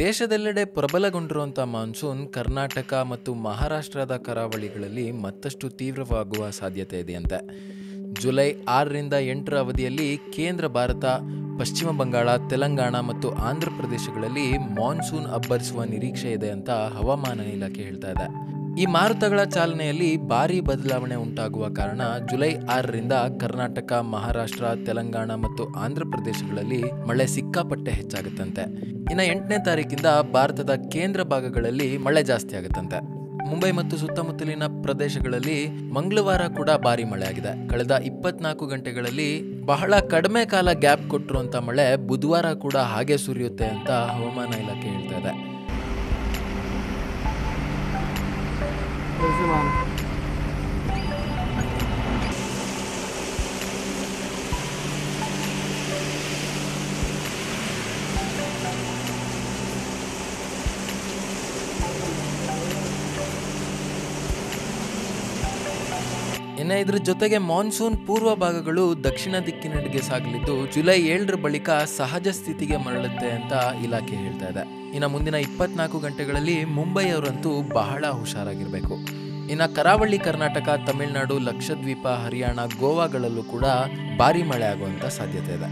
ದೇಶದೆಲ್ಲೆಡೆ ಪ್ರಬಲಗೊಂಡಿರುವಂಥ ಮಾನ್ಸೂನ್ ಕರ್ನಾಟಕ ಮತ್ತು ಮಹಾರಾಷ್ಟ್ರದ ಕರಾವಳಿಗಳಲ್ಲಿ ಮತ್ತಷ್ಟು ತೀವ್ರವಾಗುವ ಸಾಧ್ಯತೆ ಇದೆಯಂತೆ. ಜುಲೈ 6ರಿಂದ 8ರ ಅವಧಿಯಲ್ಲಿ ಕೇಂದ್ರ ಭಾರತ, ಪಶ್ಚಿಮ ಬಂಗಾಳ, ತೆಲಂಗಾಣ ಮತ್ತು ಆಂಧ್ರ ಪ್ರದೇಶಗಳಲ್ಲಿ ಮಾನ್ಸೂನ್ ಅಬ್ಬರಿಸುವ ನಿರೀಕ್ಷೆ ಇದೆ ಅಂತ ಹವಾಮಾನ ಇಲಾಖೆ ಹೇಳ್ತಾ ಇದೆ. ಈ ಮಾರುತಗಳ ಚಾಲನೆಯಲ್ಲಿ ಭಾರೀ ಬದಲಾವಣೆ ಉಂಟಾಗುವ ಕಾರಣ ಜುಲೈ 6ರಿಂದ ಕರ್ನಾಟಕ, ಮಹಾರಾಷ್ಟ್ರ, ತೆಲಂಗಾಣ ಮತ್ತು ಆಂಧ್ರ ಪ್ರದೇಶಗಳಲ್ಲಿ ಮಳೆ ಸಿಕ್ಕಾಪಟ್ಟೆ ಹೆಚ್ಚಾಗುತ್ತಂತೆ. ಇನ್ನು 8ನೇ ತಾರೀಕಿಂದ ಭಾರತದ ಕೇಂದ್ರ ಭಾಗಗಳಲ್ಲಿ ಮಳೆ ಜಾಸ್ತಿ ಆಗುತ್ತಂತೆ. ಮುಂಬೈ ಮತ್ತು ಸುತ್ತಮುತ್ತಲಿನ ಪ್ರದೇಶಗಳಲ್ಲಿ ಮಂಗಳವಾರ ಕೂಡ ಭಾರಿ ಮಳೆ ಆಗಿದೆ. ಕಳೆದ 24 ಗಂಟೆಗಳಲ್ಲಿ ಬಹಳ ಕಡಿಮೆ ಕಾಲ ಗ್ಯಾಪ್ ಕೊಟ್ಟಿರುವಂತ ಮಳೆ ಬುಧವಾರ ಕೂಡ ಹಾಗೆ ಸುರಿಯುತ್ತೆ ಅಂತ ಹವಾಮಾನ ಇಲಾಖೆ ಹೇಳ್ತಾ ಇದೆ. ಇನ್ನು ಇದ್ರ ಜೊತೆಗೆ ಮಾನ್ಸೂನ್ ಪೂರ್ವ ಭಾಗಗಳು ದಕ್ಷಿಣ ದಿಕ್ಕಿನೆಡೆಗೆ ಸಾಗಲಿದ್ದು ಜುಲೈ 7ರ ಬಳಿಕ ಸಹಜ ಸ್ಥಿತಿಗೆ ಮರಳುತ್ತೆ ಅಂತ ಇಲಾಖೆ ಹೇಳ್ತಾ ಇದೆ. ಇನ್ನು ಮುಂದಿನ 24 ಗಂಟೆಗಳಲ್ಲಿ ಮುಂಬೈಯವರಂತೂ ಬಹಳ ಹುಷಾರಾಗಿರಬೇಕು. ಇನ್ನು ಕರಾವಳಿ ಕರ್ನಾಟಕ, ತಮಿಳುನಾಡು, ಲಕ್ಷದ್ವೀಪ, ಹರಿಯಾಣ, ಗೋವಾಗಳಲ್ಲೂ ಕೂಡ ಭಾರಿ ಮಳೆ ಆಗುವಂತ ಸಾಧ್ಯತೆ ಇದೆ.